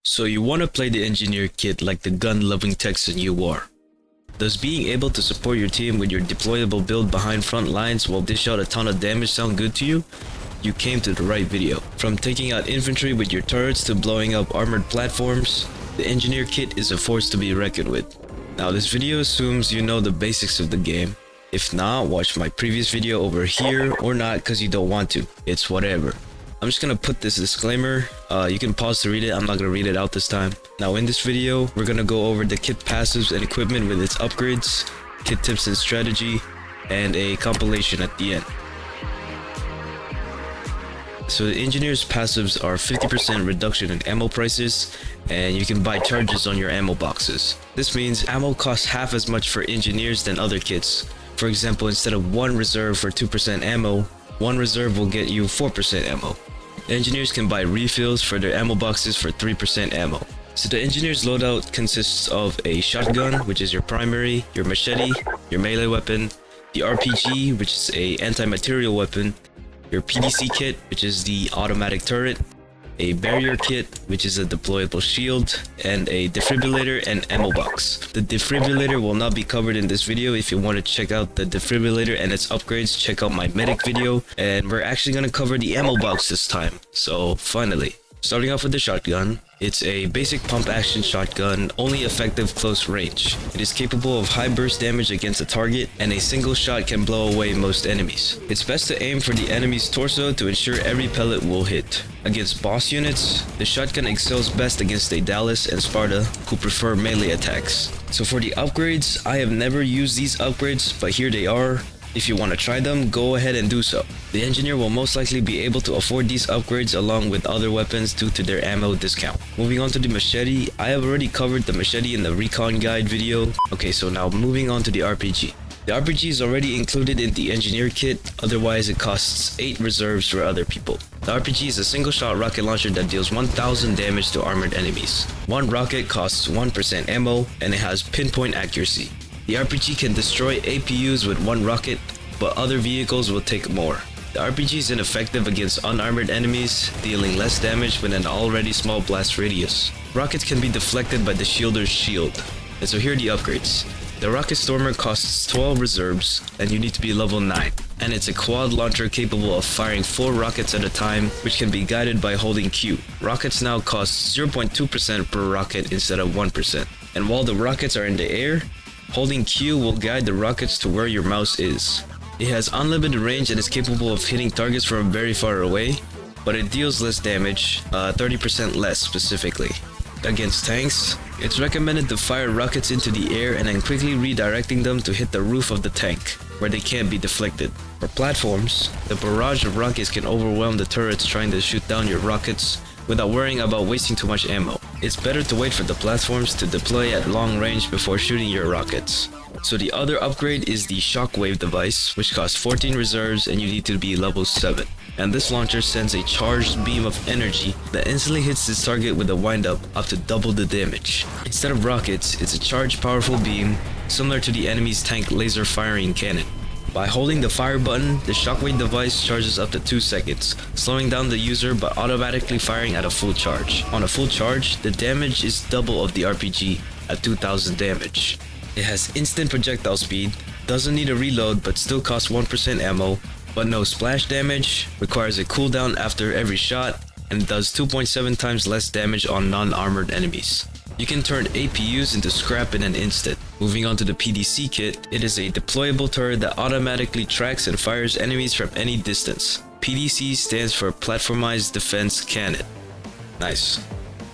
So you want to play the engineer kit like the gun-loving Texan you are. Does being able to support your team with your deployable build behind front lines while dish out a ton of damage sound good to you? You came to the right video. From taking out infantry with your turrets to blowing up armored platforms, the engineer kit is a force to be reckoned with. Now this video assumes you know the basics of the game. If not, watch my previous video over here, or not cause you don't want to. It's whatever. I'm just gonna put this disclaimer. You can pause to read it. I'm not gonna read it out this time. Now in this video, we're gonna go over the kit passives and equipment with its upgrades, kit tips and strategy, and a compilation at the end. So the engineer's passives are 50% reduction in ammo prices, and you can buy charges on your ammo boxes. This means ammo costs half as much for engineers than other kits. For example, instead of 1 reserve for 2% ammo, 1 reserve will get you 4% ammo. Engineers can buy refills for their ammo boxes for 3% ammo. So the engineer's loadout consists of a shotgun, which is your primary, your machete, your melee weapon, the RPG, which is a anti-material weapon, your PDC kit, which is the automatic turret, a barrier kit, which is a deployable shield, and a defibrillator and ammo box. The defibrillator will not be covered in this video. If you want to check out the defibrillator and its upgrades, check out my medic video, and we're actually going to cover the ammo box this time. So finally, starting off with the shotgun. It's a basic pump action shotgun, only effective close range. It is capable of high burst damage against a target, and a single shot can blow away most enemies. It's best to aim for the enemy's torso to ensure every pellet will hit. Against boss units, the shotgun excels best against a Dallas and Sparta who prefer melee attacks. So for the upgrades, I have never used these upgrades, but here they are. If you want to try them, go ahead and do so. The engineer will most likely be able to afford these upgrades along with other weapons due to their ammo discount. Moving on to the machete, I have already covered the machete in the recon guide video. Okay, so now moving on to the RPG. The RPG is already included in the engineer kit, otherwise it costs 8 reserves for other people. The RPG is a single shot rocket launcher that deals 1000 damage to armored enemies. One rocket costs 1% ammo, and it has pinpoint accuracy. The RPG can destroy APUs with 1 rocket, but other vehicles will take more. The RPG is ineffective against unarmored enemies, dealing less damage with an already small blast radius. Rockets can be deflected by the shielder's shield. And so here are the upgrades. The Rocket Stormer costs 12 reserves, and you need to be level 9. And it's a quad launcher capable of firing 4 rockets at a time, which can be guided by holding Q. Rockets now cost 0.2% per rocket instead of 1%. And while the rockets are in the air, holding Q will guide the rockets to where your mouse is. It has unlimited range and is capable of hitting targets from very far away, but it deals less damage, 30% less specifically. Against tanks, it's recommended to fire rockets into the air and then quickly redirecting them to hit the roof of the tank, where they can't be deflected. For platforms, the barrage of rockets can overwhelm the turrets trying to shoot down your rockets without worrying about wasting too much ammo. It's better to wait for the platforms to deploy at long range before shooting your rockets. So the other upgrade is the Shockwave device, which costs 14 reserves and you need to be level 7. And this launcher sends a charged beam of energy that instantly hits its target with a wind-up up to double the damage. Instead of rockets, it's a charged powerful beam, similar to the enemy's tank laser firing cannon. By holding the fire button, the Shockwave device charges up to 2 seconds, slowing down the user but automatically firing at a full charge. On a full charge, the damage is double of the RPG at 2000 damage. It has instant projectile speed, doesn't need a reload but still costs 1% ammo, but no splash damage, requires a cooldown after every shot, and does 2.7 times less damage on non-armored enemies. You can turn APUs into scrap in an instant. Moving on to the PDC kit, it is a deployable turret that automatically tracks and fires enemies from any distance. PDC stands for Platformized Defense Cannon. Nice.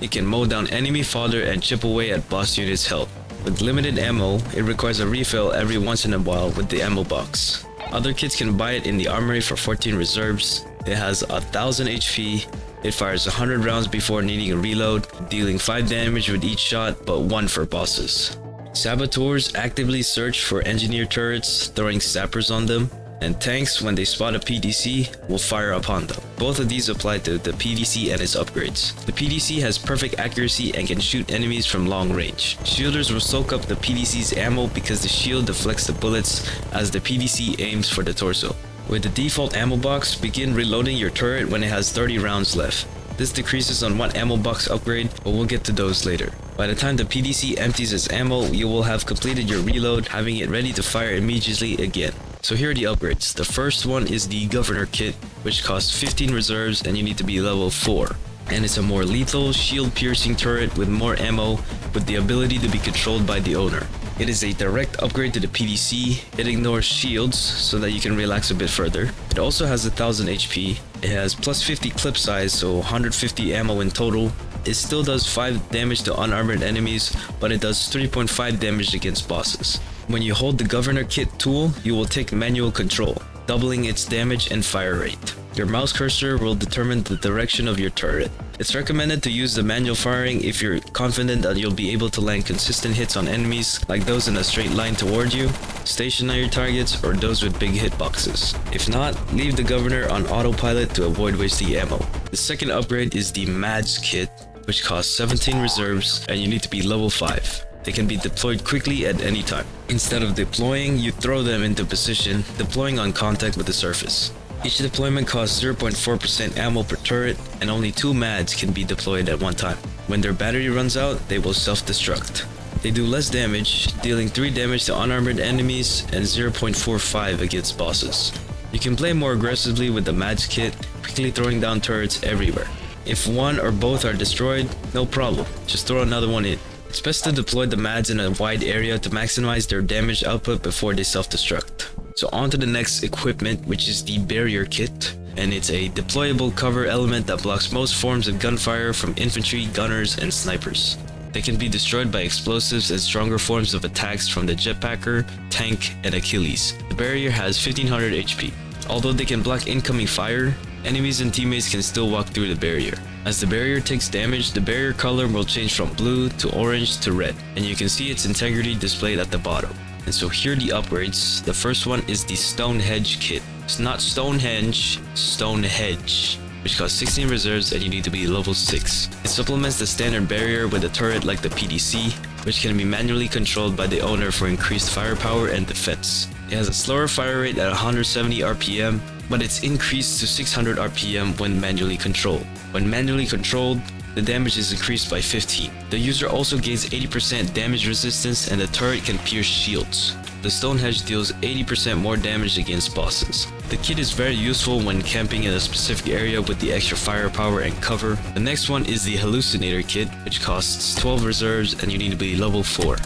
It can mow down enemy fodder and chip away at boss units' health. With limited ammo, it requires a refill every once in a while with the ammo box. Other kits can buy it in the armory for 14 reserves. It has 1000 HP. It fires 100 rounds before needing a reload, dealing 5 damage with each shot, but 1 for bosses. Saboteurs actively search for engineer turrets, throwing sappers on them, and tanks, when they spot a PDC, will fire upon them. Both of these apply to the PDC and its upgrades. The PDC has perfect accuracy and can shoot enemies from long range. Shielders will soak up the PDC's ammo because the shield deflects the bullets as the PDC aims for the torso. With the default ammo box, begin reloading your turret when it has 30 rounds left. This decreases on one ammo box upgrade, but we'll get to those later. By the time the PDC empties its ammo, you will have completed your reload, having it ready to fire immediately again. So here are the upgrades. The first one is the Governor Kit, which costs 15 reserves and you need to be level 4. And it's a more lethal, shield-piercing turret with more ammo, with the ability to be controlled by the owner. It is a direct upgrade to the PDC. It ignores shields so that you can relax a bit further. It also has 1000 HP. It has plus 50 clip size, so 150 ammo in total. It still does 5 damage to unarmored enemies, but it does 3.5 damage against bosses. When you hold the Governor Kit tool, you will take manual control, doubling its damage and fire rate. Your mouse cursor will determine the direction of your turret. It's recommended to use the manual firing if you're confident that you'll be able to land consistent hits on enemies like those in a straight line toward you, stationary targets, or those with big hitboxes. If not, leave the Governor on autopilot to avoid wasting ammo. The second upgrade is the Mads Kit, which costs 17 reserves and you need to be level 5. They can be deployed quickly at any time. Instead of deploying, you throw them into position, deploying on contact with the surface. Each deployment costs 0.4% ammo per turret, and only 2 MADs can be deployed at one time. When their battery runs out, they will self-destruct. They do less damage, dealing 3 damage to unarmored enemies and 0.45 against bosses. You can play more aggressively with the Mads Kit, quickly throwing down turrets everywhere. If one or both are destroyed, no problem, just throw another one in. It's best to deploy the Mads in a wide area to maximize their damage output before they self-destruct. So on to the next equipment, which is the Barrier Kit, and it's a deployable cover element that blocks most forms of gunfire from infantry, gunners, and snipers. They can be destroyed by explosives and stronger forms of attacks from the Jetpacker, Tank, and Achilles. The barrier has 1500 HP. Although they can block incoming fire, enemies and teammates can still walk through the barrier. As the barrier takes damage, the barrier color will change from blue to orange to red, and you can see its integrity displayed at the bottom. And so here are the upgrades. The first one is the Stonehenge Kit. It's not Stonehenge, Stonehenge, which costs 16 reserves and you need to be level 6. It supplements the standard barrier with a turret like the PDC, which can be manually controlled by the owner for increased firepower and defense. It has a slower fire rate at 170 RPM, but it's increased to 600 RPM when manually controlled. When manually controlled, the damage is increased by 15. The user also gains 80% damage resistance and the turret can pierce shields. The Stonehenge deals 80% more damage against bosses. The kit is very useful when camping in a specific area with the extra firepower and cover. The next one is the Hallucinator Kit, which costs 12 reserves and you need to be level 4.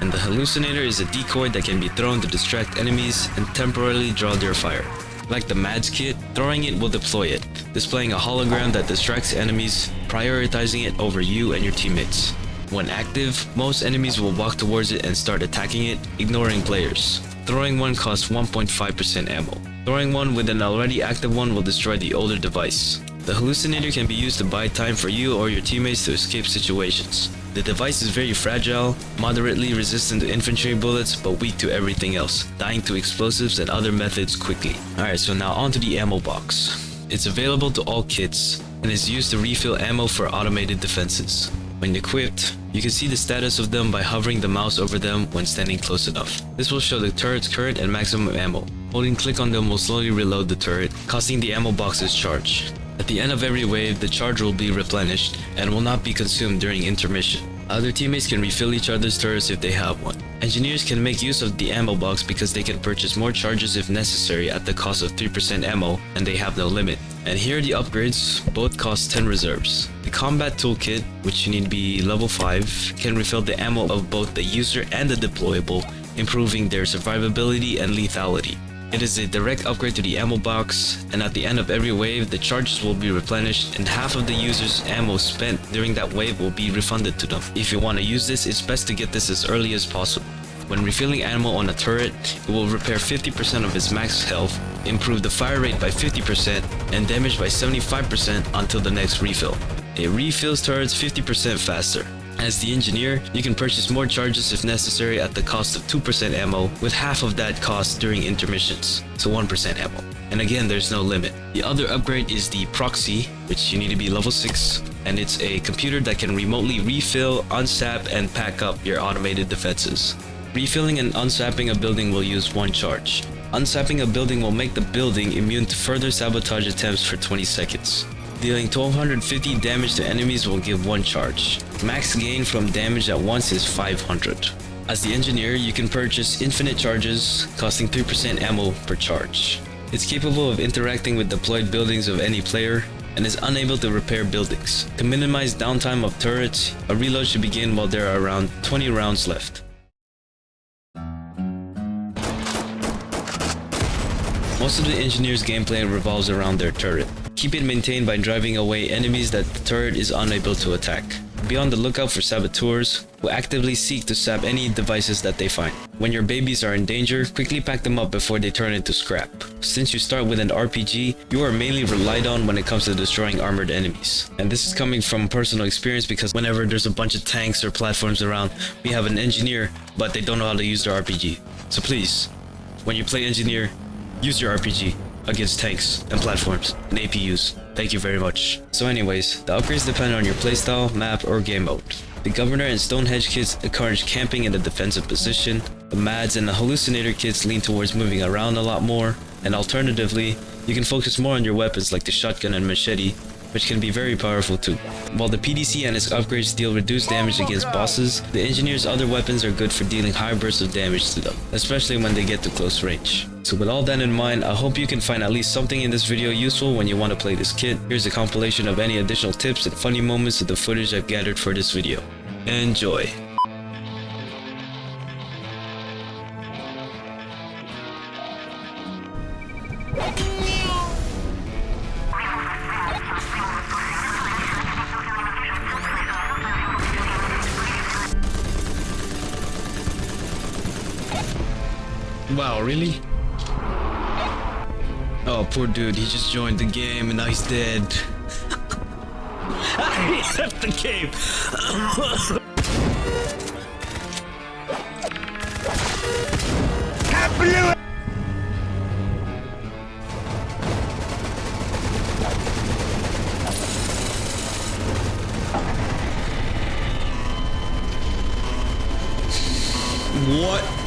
And the Hallucinator is a decoy that can be thrown to distract enemies and temporarily draw their fire. Like the Mads Kit, throwing it will deploy it, displaying a hologram that distracts enemies, prioritizing it over you and your teammates. When active, most enemies will walk towards it and start attacking it, ignoring players. Throwing one costs 1.5% ammo. Throwing one with an already active one will destroy the older device. The Hallucinator can be used to buy time for you or your teammates to escape situations. The device is very fragile, moderately resistant to infantry bullets but weak to everything else, dying to explosives and other methods quickly. Alright, so now onto the ammo box. It's available to all kits and is used to refill ammo for automated defenses. When equipped, you can see the status of them by hovering the mouse over them when standing close enough. This will show the turret's current and maximum ammo. Holding click on them will slowly reload the turret, causing the ammo box's charge. At the end of every wave, the charge will be replenished and will not be consumed during intermission. Other teammates can refill each other's turrets if they have one. Engineers can make use of the ammo box because they can purchase more charges if necessary at the cost of 3% ammo, and they have no limit. And here are the upgrades, both cost 10 reserves. The Combat Toolkit, which you need to be level 5, can refill the ammo of both the user and the deployable, improving their survivability and lethality. It is a direct upgrade to the ammo box, and at the end of every wave, the charges will be replenished and half of the user's ammo spent during that wave will be refunded to them. If you want to use this, it's best to get this as early as possible. When refilling ammo on a turret, it will repair 50% of its max health, improve the fire rate by 50%, and damage by 75% until the next refill. It refills turrets 50% faster. As the engineer, you can purchase more charges if necessary at the cost of 2% ammo, with half of that cost during intermissions, so 1% ammo. And again, there's no limit. The other upgrade is the Proxy, which you need to be level 6, and it's a computer that can remotely refill, unsap, and pack up your automated defenses. Refilling and unsapping a building will use 1 charge. Unsapping a building will make the building immune to further sabotage attempts for 20 seconds. Dealing 1250 damage to enemies will give 1 charge. Max gain from damage at once is 500. As the engineer, you can purchase infinite charges, costing 3% ammo per charge. It's capable of interacting with deployed buildings of any player, and is unable to repair buildings. To minimize downtime of turrets, a reload should begin while there are around 20 rounds left. Most of the engineer's gameplay revolves around their turret. Keep it maintained by driving away enemies that the turret is unable to attack. Be on the lookout for saboteurs who actively seek to sap any devices that they find. When your babies are in danger, quickly pack them up before they turn into scrap. Since you start with an RPG, you are mainly relied on when it comes to destroying armored enemies. And this is coming from personal experience because whenever there's a bunch of tanks or platforms around, we have an engineer, but they don't know how to use their RPG. So please, when you play engineer, use your RPG against tanks and platforms and APUs. Thank you very much. So anyways, the upgrades depend on your playstyle, map, or game mode. The Governor and Stonehenge kits encourage camping in a defensive position. The Mads and the Hallucinator kits lean towards moving around a lot more. And alternatively, you can focus more on your weapons like the shotgun and machete, which can be very powerful too. While the PDC and its upgrades deal reduced damage against bosses, the Engineer's other weapons are good for dealing high bursts of damage to them, especially when they get to close range. So with all that in mind, I hope you can find at least something in this video useful when you want to play this kit. Here's a compilation of any additional tips and funny moments of the footage I've gathered for this video. Enjoy! Wow, really? Oh, poor dude, he just joined the game and now he's dead. He left the game! What?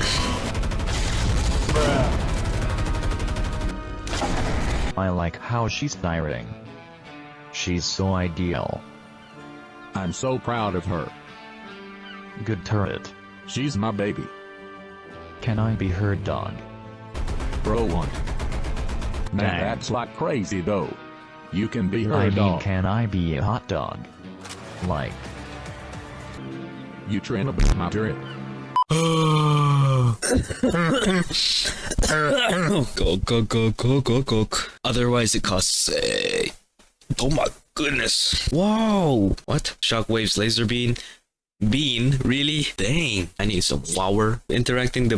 I like how she's styling. She's so ideal. I'm so proud of her. Good turret. She's my baby. Can I be her dog? Bro one. Man, Dang. that's like crazy though. You can be her I mean, dog. can I be a hot dog? Like, You train up my turret. Go. Otherwise it costs oh my goodness. Whoa. What? Shockwave's laser beam? Bean? Really? Dang. I need some flour. Interacting the